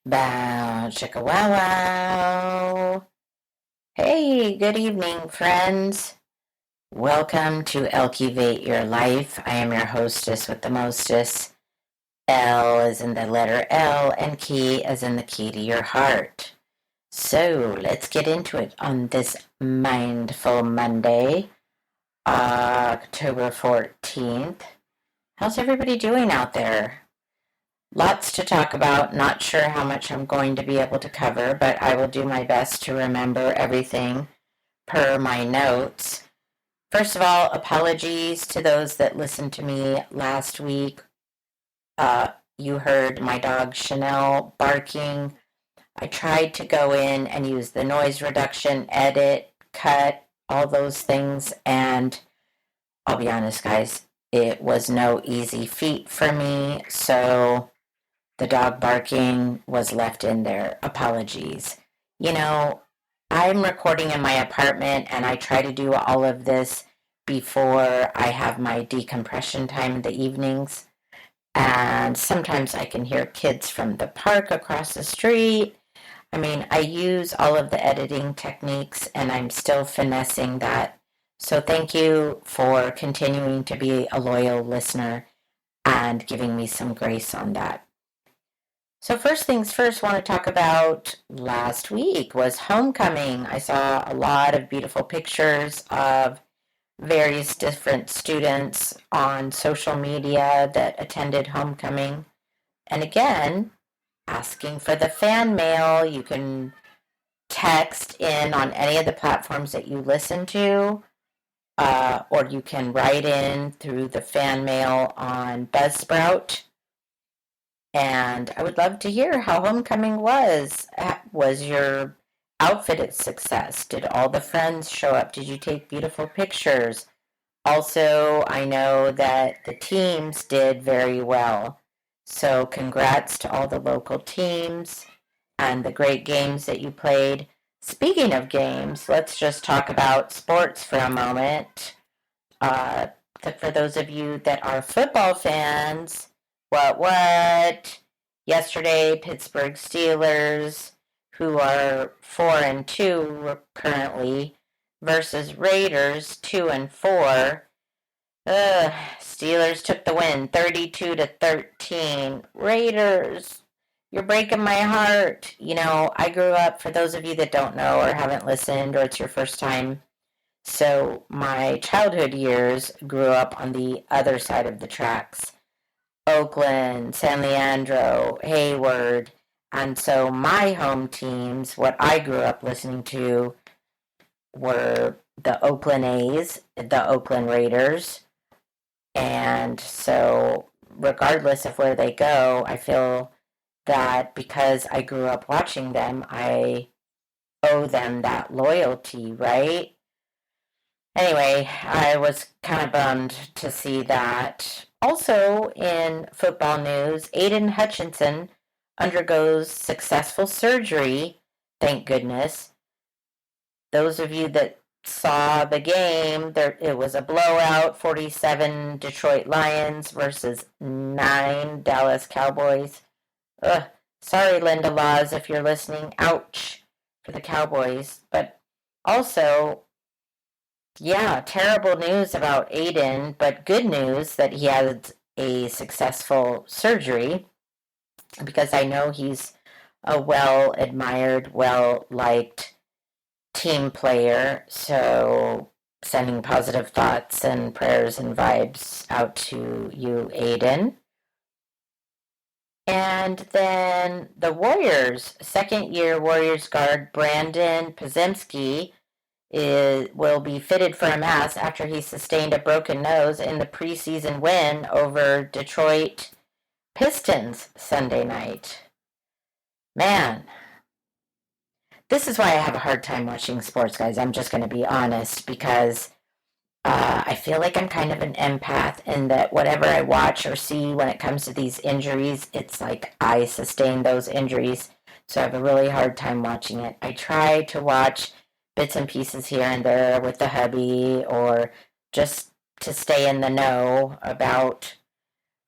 Bow, chicka wow wow. Hey, good evening, friends. Welcome to Elkivate Your Life. I am your hostess with the mostest. L as in the letter L, and key as in the key to your heart. So let's get into it on this Mindful Monday, October 14th. How's everybody doing out there? Lots to talk about. Not sure how much I'm going to be able to cover, but I will do my best to remember everything per my notes. First of all, apologies to those that listened to me last week. You heard my dog Chanel barking. I tried to go in and use the noise reduction, edit, cut, all those things, and I'll be honest, guys, it was no easy feat for me, so the dog barking was left in there. Apologies. You know, I'm recording in my apartment and I try to do all of this before I have my decompression time in the evenings. And sometimes I can hear kids from the park across the street. I mean, I use all of the editing techniques and I'm still finessing that. So thank you for continuing to be a loyal listener and giving me some grace on that. So first things first, want to talk about last week was homecoming. I saw a lot of beautiful pictures of various different students on social media that attended homecoming. And again, asking for the fan mail. You can text in on any of the platforms that you listen to, or you can write in through the fan mail on Buzzsprout. And I would love to hear how homecoming was. Was your outfit a success? Did all the friends show up? Did you take beautiful pictures? Also, I know that the teams did very well. So, congrats to all the local teams and the great games that you played. Speaking of games, let's just talk about sports for a moment. Uh, for those of you that are football fans, what? Yesterday, Pittsburgh Steelers, who are 4-2 currently, versus Raiders 2-4. Steelers took the win, 32-13. Raiders, you're breaking my heart. You know, I grew up, for those of you that don't know or haven't listened or it's your first time, so my childhood years grew up on the other side of the tracks. Oakland, San Leandro, Hayward. And so my home teams, what I grew up listening to, were the Oakland A's, the Oakland Raiders. And so, regardless of where they go, I feel that because I grew up watching them, I owe them that loyalty, right? Anyway, I was kind of bummed to see that. Also, in football news, Aidan Hutchinson undergoes successful surgery. Thank goodness. Those of you that saw the game, it was a blowout, 47 Detroit Lions versus 9 Dallas Cowboys. Ugh, sorry, Linda Laws, if you're listening. Ouch for the Cowboys. But also, yeah, terrible news about Aiden, but good news that he had a successful surgery because I know he's a well admired, well liked team player. So, sending positive thoughts and prayers and vibes out to you, Aiden. And then the Warriors, second year Warriors guard Brandin Podziemski will be fitted for a mask after he sustained a broken nose in the preseason win over Detroit Pistons Sunday night. Man, this is why I have a hard time watching sports, guys. I'm just going to be honest because I feel like I'm kind of an empath in that whatever I watch or see when it comes to these injuries, it's like I sustain those injuries. So I have a really hard time watching it. I try to watch bits and pieces here and there with the hubby or just to stay in the know about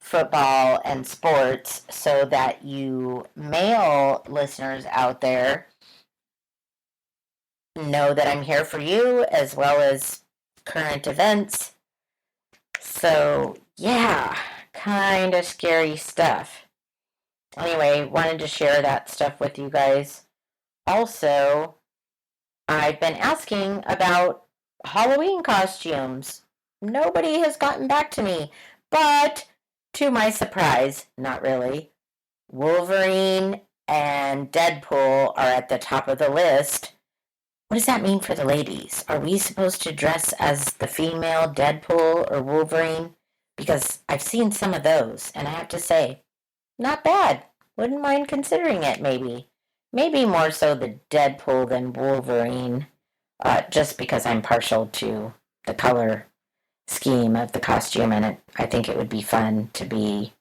football and sports so that you male listeners out there know that I'm here for you as well as current events. So, yeah, kind of scary stuff. Anyway, wanted to share that stuff with you guys. Also, I've been asking about Halloween costumes. Nobody has gotten back to me, but to my surprise, not really. Wolverine and Deadpool are at the top of the list. What does that mean for the ladies? Are we supposed to dress as the female Deadpool or Wolverine? Because I've seen some of those, and I have to say, not bad. Wouldn't mind considering it, maybe. Maybe more so the Deadpool than Wolverine, just because I'm partial to the color scheme of the costume, and I think it would be fun to be.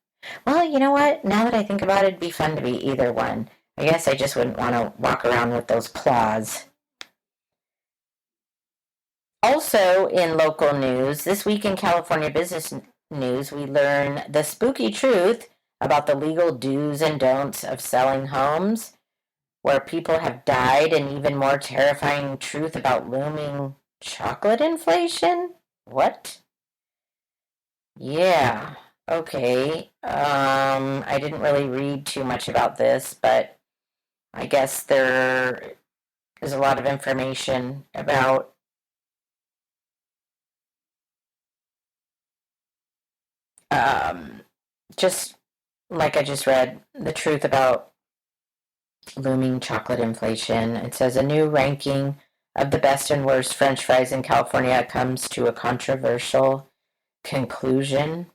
Well, you know what? Now that I think about it, it'd be fun to be either one. I guess I just wouldn't want to walk around with those claws. Also, in local news, this week in California business news, we learn the spooky truth about the legal do's and don'ts of selling homes, where people have died, and even more terrifying truth about looming chocolate inflation. What? Yeah. Okay. I didn't really read too much about this, but I guess there is a lot of information about just like I just read, the truth about looming chocolate inflation. It says a new ranking of the best and worst French fries in California comes to a controversial conclusion.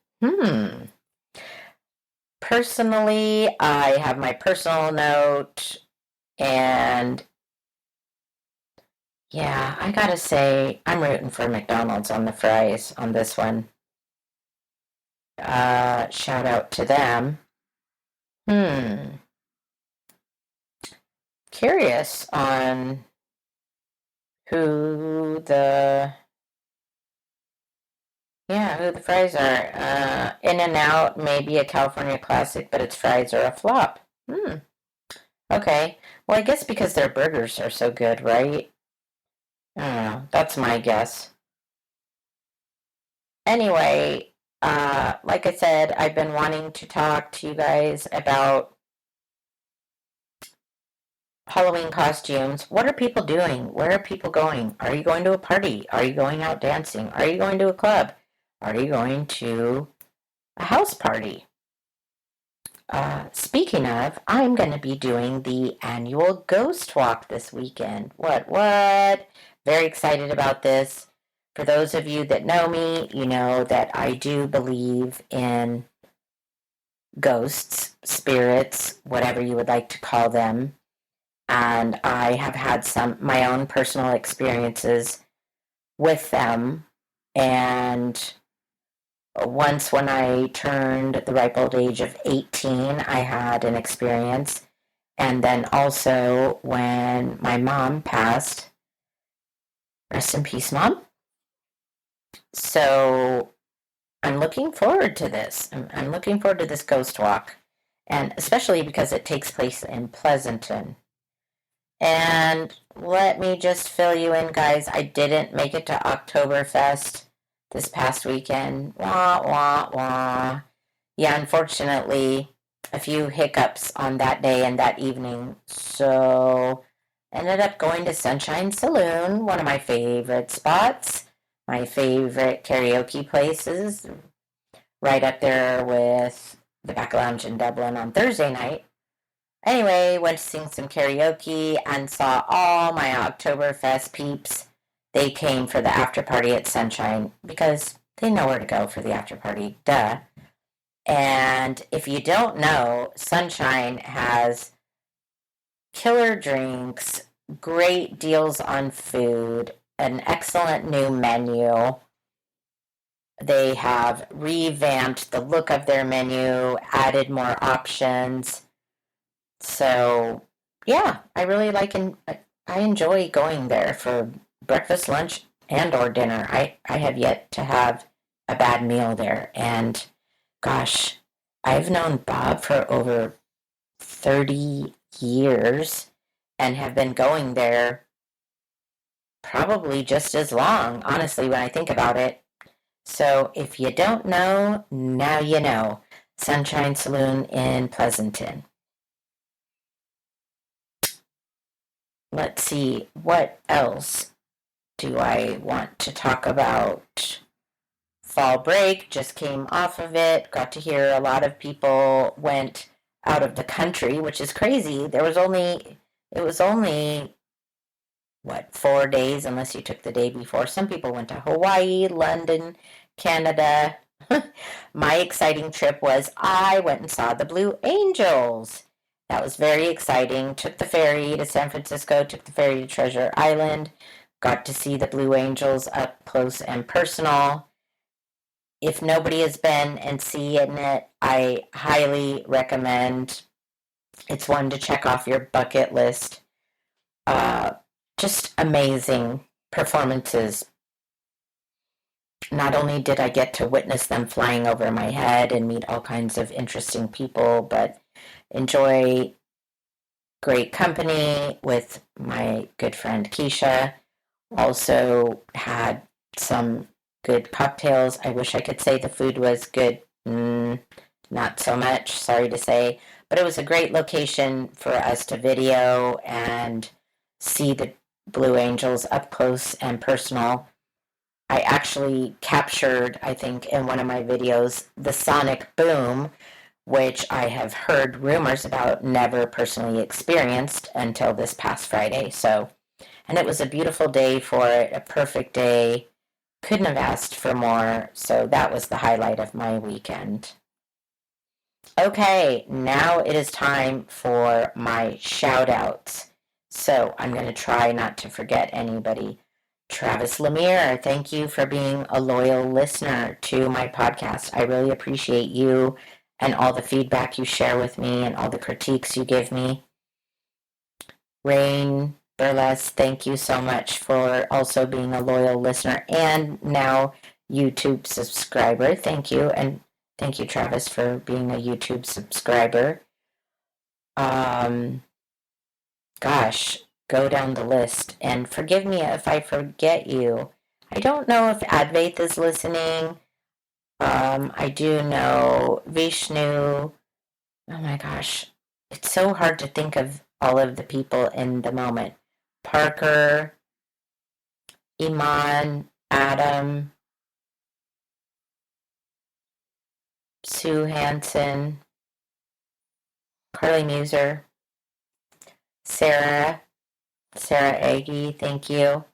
Personally, I have my personal note, and yeah, I gotta say, I'm rooting for McDonald's on the fries on this one. Shout out to them. Curious on who the fries are. In-N-Out may be a California classic, but its fries are a flop. Okay. Well, I guess because their burgers are so good, right? I don't know. That's my guess. Anyway, like I said, I've been wanting to talk to you guys about Halloween costumes. What are people doing? Where are people going? Are you going to a party? Are you going out dancing? Are you going to a club? Are you going to a house party? Speaking of, I'm going to be doing the annual Ghost Walk this weekend. What? Very excited about this. For those of you that know me, you know that I do believe in ghosts, spirits, whatever you would like to call them. And I have had my own personal experiences with them. And once when I turned the ripe old age of 18, I had an experience. And then also when my mom passed, rest in peace, Mom. So I'm looking forward to this. I'm looking forward to this ghost walk. And especially because it takes place in Pleasanton. And let me just fill you in, guys. I didn't make it to Oktoberfest this past weekend. Wah, wah, wah. Yeah, unfortunately, a few hiccups on that day and that evening. So, ended up going to Sunshine Saloon, one of my favorite spots, my favorite karaoke places, right up there with the Back Lounge in Dublin on Thursday night. Anyway, went to sing some karaoke and saw all my Oktoberfest peeps. They came for the after party at Sunshine because they know where to go for the after party. Duh. And if you don't know, Sunshine has killer drinks, great deals on food, an excellent new menu. They have revamped the look of their menu, added more options. So, yeah, I really I enjoy going there for breakfast, lunch, and or dinner. I have yet to have a bad meal there. And gosh, I've known Bob for over 30 years and have been going there probably just as long, honestly, when I think about it. So if you don't know, now you know. Sunshine Saloon in Pleasanton. Let's see, what else do I want to talk about? Fall break, just came off of it. Got to hear a lot of people went out of the country, which is crazy. It was only, what, 4 days, unless you took the day before. Some people went to Hawaii, London, Canada. My exciting trip was I went and saw the Blue Angels. That was very exciting. Took the ferry to San Francisco, took the ferry to Treasure Island, got to see the Blue Angels up close and personal. If nobody has been and seen it, I highly recommend. It's one to check off your bucket list. Uh, just amazing performances. Not only did I get to witness them flying over my head and meet all kinds of interesting people, but enjoy great company with my good friend Keisha. Also had some good cocktails. I wish I could say the food was good. Not so much, sorry to say. But it was a great location for us to video and see the Blue Angels up close and personal. I actually captured, I think, in one of my videos, the sonic boom, which I have heard rumors about, never personally experienced until this past Friday. So, and it was a beautiful day for it, a perfect day. Couldn't have asked for more. So that was the highlight of my weekend. Okay, now it is time for my shout outs. So I'm going to try not to forget anybody. Travis Lemire, thank you for being a loyal listener to my podcast. I really appreciate you and all the feedback you share with me and all the critiques you give me. Rain Burlesque, thank you so much for also being a loyal listener and now YouTube subscriber. Thank you. And thank you, Travis, for being a YouTube subscriber. Gosh, go down the list. And forgive me if I forget you. I don't know if Advaith is listening. I do know Vishnu. Oh my gosh. It's so hard to think of all of the people in the moment. Parker, Iman, Adam, Sue Hansen, Carly Muser, Sarah Aggie, thank you.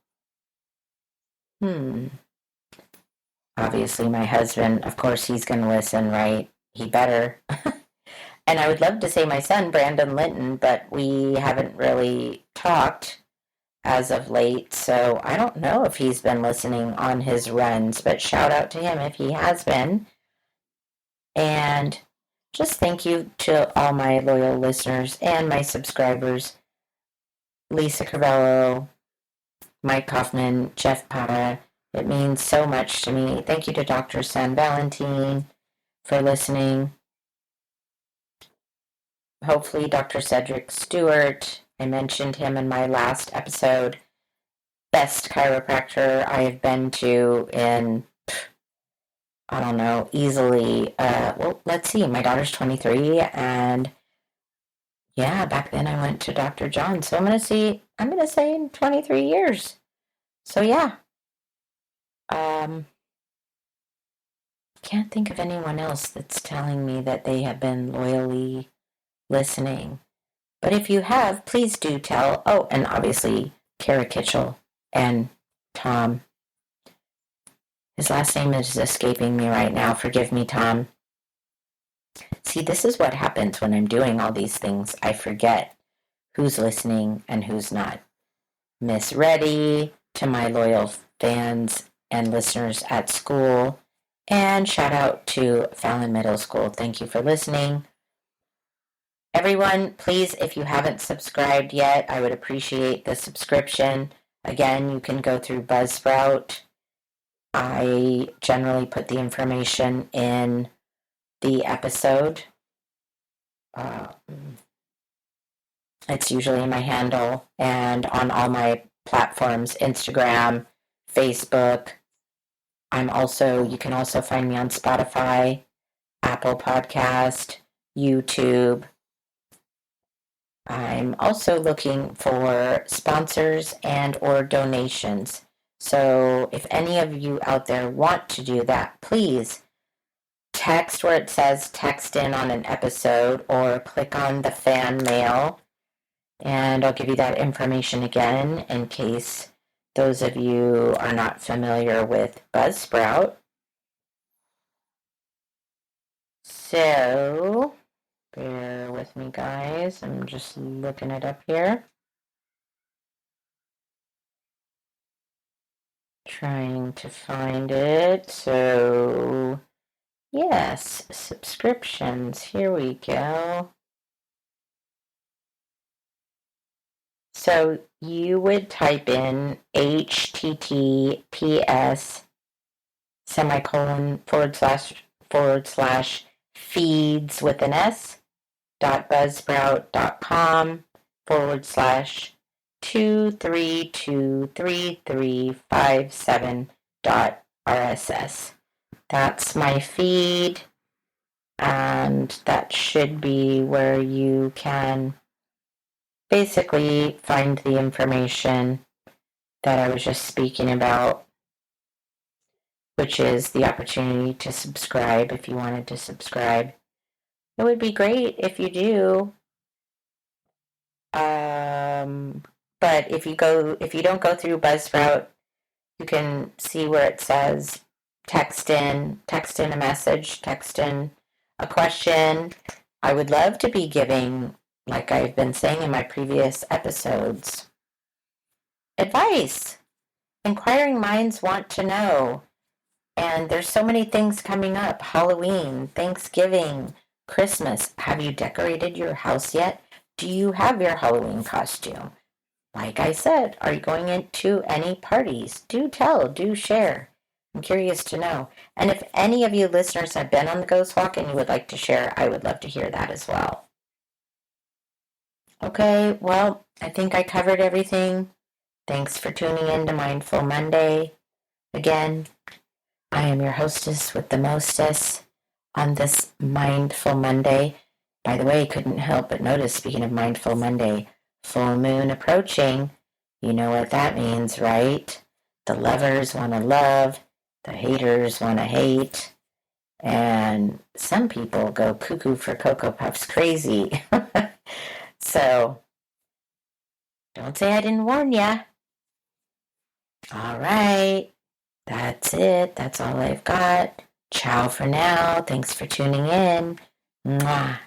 Obviously, my husband, of course, he's going to listen, right? He better. And I would love to say my son, Brandin Linton, but we haven't really talked as of late, so I don't know if he's been listening on his runs, but shout out to him if he has been. And just thank you to all my loyal listeners and my subscribers. Lisa Carvello, Mike Kaufman, Jeff Para. It means so much to me. Thank you to Dr. San Valentine for listening. Hopefully, Dr. Cedric Stewart. I mentioned him in my last episode. Best chiropractor I have been to in, I don't know, easily. Well, let's see. My daughter's 23, and yeah, back then I went to Dr. John. So I'm going to say in 23 years. So yeah. Can't think of anyone else that's telling me that they have been loyally listening. But if you have, please do tell. Oh, and obviously Kara Kitchell and Tom. His last name is escaping me right now. Forgive me, Tom. See, this is what happens when I'm doing all these things. I forget who's listening and who's not. Miss Reddy, to my loyal fans and listeners at school, and shout out to Fallon Middle School. Thank you for listening. Everyone, please, if you haven't subscribed yet, I would appreciate the subscription. Again, you can go through Buzzsprout. I generally put the information in the episode. It's usually my handle and on all my platforms, Instagram, Facebook. You can also find me on Spotify, Apple Podcast, YouTube. I'm also looking for sponsors and or donations. So if any of you out there want to do that, please text where it says text in on an episode or click on the fan mail, and I'll give you that information again in case those of you are not familiar with Buzzsprout. So bear with me, guys. I'm just looking it up here. Trying to find it. So, yes, subscriptions. Here we go. So you would type in https semicolon forward slash feeds with an S .buzzsprout.com forward slash 2323357.rss. That's my feed, and that should be where you can basically find the information that I was just speaking about, which is the opportunity to subscribe if you wanted to subscribe. It would be great if you do. But if you don't go through Buzzsprout, you can see where it says text in a message, text in a question. I would love to be giving, like I've been saying in my previous episodes, advice. Inquiring minds want to know. And there's so many things coming up. Halloween, Thanksgiving, Christmas. Have you decorated your house yet? Do you have your Halloween costume? Like I said, are you going into any parties? Do tell, do share. I'm curious to know. And if any of you listeners have been on the Ghost Walk and you would like to share, I would love to hear that as well. Okay, well, I think I covered everything. Thanks for tuning in to Mindful Monday. Again, I am your hostess with the mostess on this Mindful Monday. By the way, couldn't help but notice, speaking of Mindful Monday, full moon approaching. You know what that means, right? The lovers want to love, the haters want to hate, and some people go cuckoo for Cocoa Puffs crazy. So, don't say I didn't warn ya. All right. That's it. That's all I've got. Ciao for now. Thanks for tuning in. Mwah.